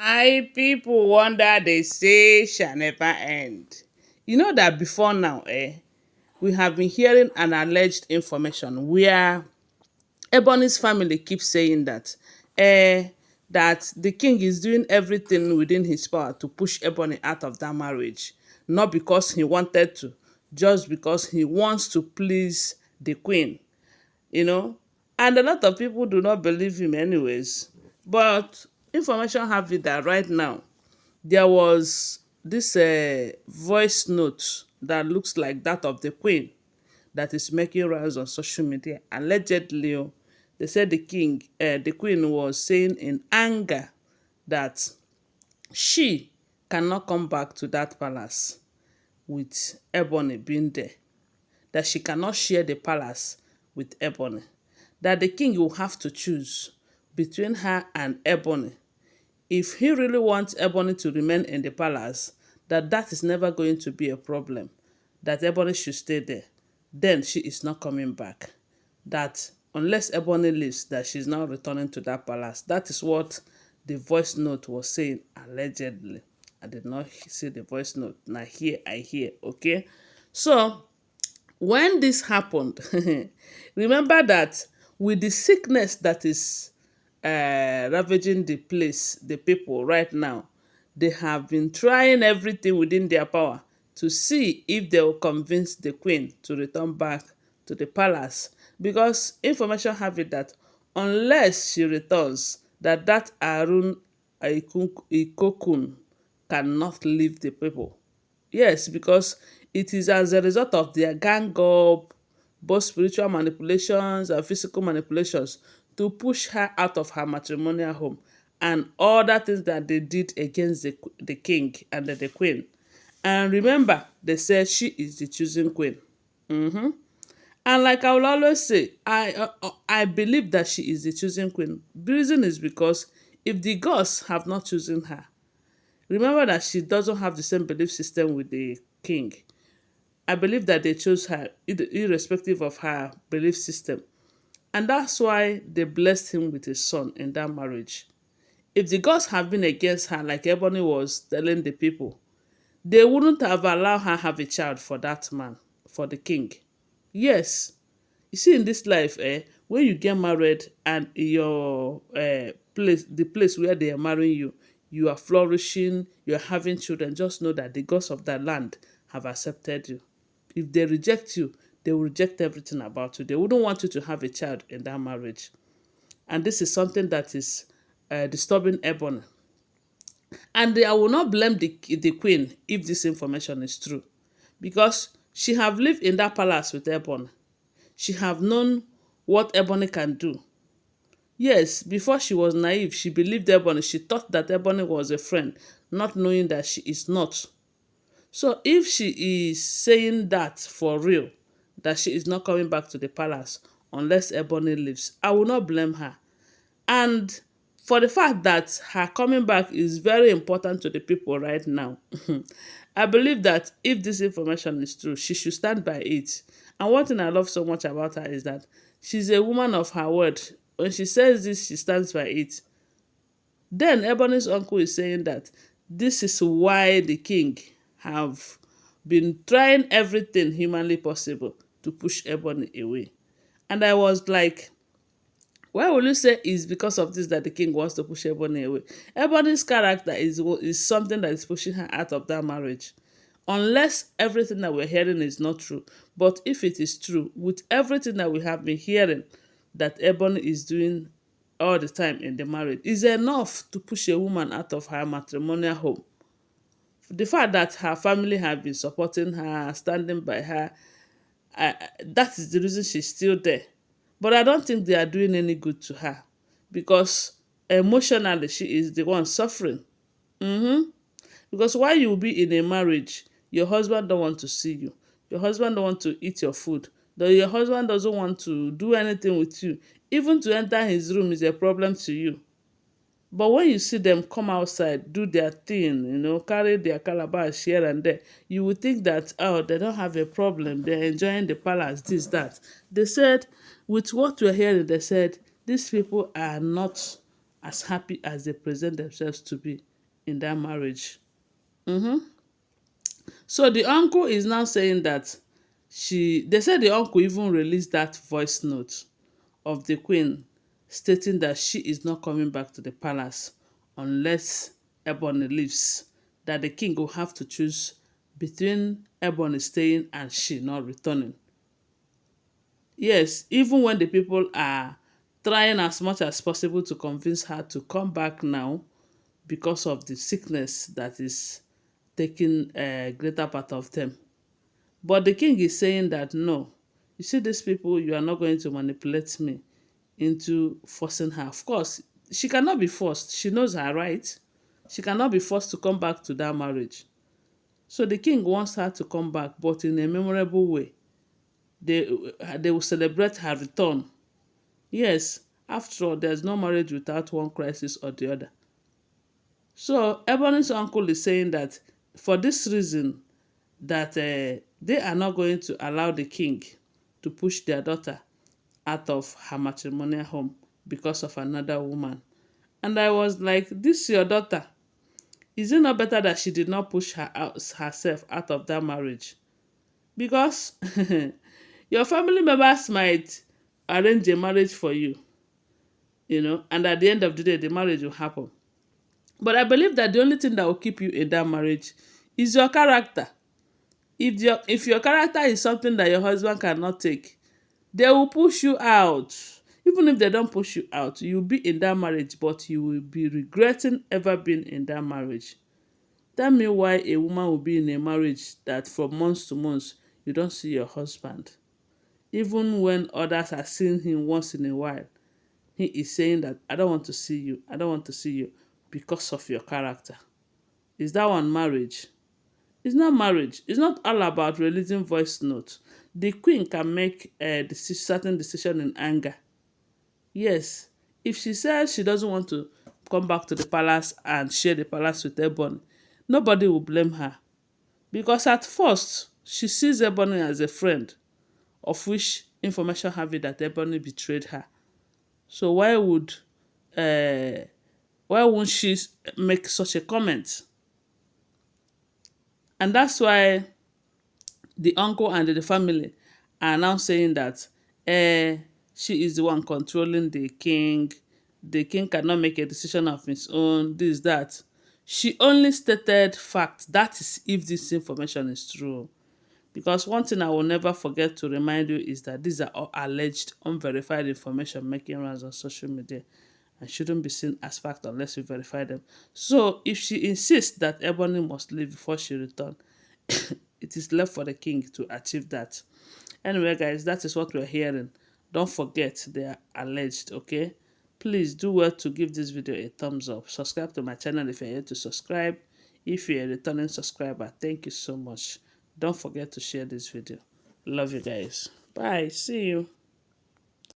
My people wonder they say shall never end. You know that before now, we have been hearing an alleged information where Ebony's family keeps saying eh, that the king is doing everything within his power to push Ebony out of that marriage, not because he wanted to, just because he wants to please the queen, you know. And a lot of people do not believe him anyways. But information have it that right now there was this voice note that looks like that of the queen that is making rounds on social media. Allegedly, they said the queen was saying in anger that she cannot come back to that palace with Ebony being there, that she cannot share the palace with Ebony, that the king will have to choose between her and Ebony. If he really wants Ebony to remain in the palace, that is never going to be a problem, that Ebony should stay there, then she is not coming back. That unless Ebony leaves, that she's not returning to that palace. That is what the voice note was saying, allegedly. I did not see the voice note. Now here I hear, okay? So when this happened, remember that with the sickness that is ravaging the place, the people right now, they have been trying everything within their power to see if they will convince the queen to return back to the palace. Because information have it that unless she returns, that Arun Ikokun cannot leave the people. Yes, because it is as a result of their gang up, both spiritual manipulations and physical manipulations, to push her out of her matrimonial home and other things that they did against the king and the queen. And remember, they said she is the chosen queen. And like I will always say, I believe that she is the chosen queen. The reason is because if the gods have not chosen her, remember that she doesn't have the same belief system with the king. I believe that they chose her irrespective of her belief system. And that's why they blessed him with a son in that marriage. If the gods have been against her, like Ebony was telling the people, they wouldn't have allowed her have a child for that man, for the king. Yes. You see, in this life, when you get married and your place, the place where they are marrying you, you are flourishing, you are having children, just know that the gods of that land have accepted you. If they reject you, they will reject everything about you. They wouldn't want you to have a child in that marriage. And this is something that is disturbing Ebony. And I will not blame the queen if this information is true. Because she have lived in that palace with Ebony. She have known what Ebony can do. Yes, before she was naive, she believed Ebony. She thought that Ebony was a friend, not knowing that she is not. So if she is saying that for real, that she is not coming back to the palace unless Ebony leaves, I will not blame her. And for the fact that her coming back is very important to the people right now, I believe that if this information is true, she should stand by it. And one thing I love so much about her is that she's a woman of her word. When she says this, she stands by it. Then Ebony's uncle is saying that this is why the king have been trying everything humanly possible to push Ebony away. And I was like, why will you say it's because of this that the king wants to push Ebony away? Ebony's character is something that is pushing her out of that marriage. Unless everything that we're hearing is not true. But if it is true, with everything that we have been hearing that Ebony is doing all the time in the marriage, is enough to push a woman out of her matrimonial home. The fact that her family have been supporting her, standing by her, that is the reason she's still there. But I don't think they are doing any good to her because emotionally she is the one suffering. Because while you will be in a marriage, your husband don't want to see you. Your husband don't want to eat your food. Though your husband doesn't want to do anything with you. Even to enter his room is a problem to you. But when you see them come outside, do their thing, carry their calabash here and there, you would think that, oh, they don't have a problem. They're enjoying the palace, this, that. They said, with what we're hearing, they said, these people are not as happy as they present themselves to be. in that marriage. So the uncle is now saying that they said the uncle even released that voice note of the queen stating that she is not coming back to the palace unless Ebony leaves, that the king will have to choose between Ebony staying and she not returning. Yes, even when the people are trying as much as possible to convince her to come back now because of the sickness that is taking a greater part of them. But the king is saying that no, you see these people, you are not going to manipulate me into forcing her. Of course, she cannot be forced. She knows her right. She cannot be forced to come back to that marriage. So the king wants her to come back, but in a memorable way. They will celebrate her return. Yes, after all, there's no marriage without one crisis or the other. So Ebony's uncle is saying that for this reason, that they are not going to allow the king to push their daughter out of her matrimonial home because of another woman. And I was like, this your daughter. Is it not better that she did not push herself out of that marriage? Because your family members might arrange a marriage for you, and at the end of the day, the marriage will happen. But I believe that the only thing that will keep you in that marriage is your character. If your character is something that your husband cannot take, they will push you out. Even if they don't push you out, you'll be in that marriage, but you will be regretting ever being in that marriage. Tell me why a woman will be in a marriage that from months to months you don't see your husband. Even when others are seeing him once in a while, he is saying that I don't want to see you, I don't want to see you because of your character. Is that one marriage? It's not marriage. It's not all about releasing voice notes. The queen can make a certain decision in anger. Yes, if she says she doesn't want to come back to the palace and share the palace with Ebony, nobody will blame her. Because at first, she sees Ebony as a friend, of which information have it that Ebony betrayed her. So uh, why won't she make such a comment? And that's why the uncle and the family are now saying that she is the one controlling the king. The king cannot make a decision of his own, this, that. She only stated fact. That is if this information is true. Because one thing I will never forget to remind you is that these are all alleged, unverified information making rounds on social media and shouldn't be seen as fact unless you verify them. So if she insists that Ebony must leave before she returns, it is left for the king to achieve that. Anyway, guys, that is what we're hearing. Don't forget they are alleged, okay? Please do well to give this video a thumbs up. Subscribe to my channel if you're here to subscribe. If you're a returning subscriber, thank you so much. Don't forget to share this video. Love you guys. Bye. See you.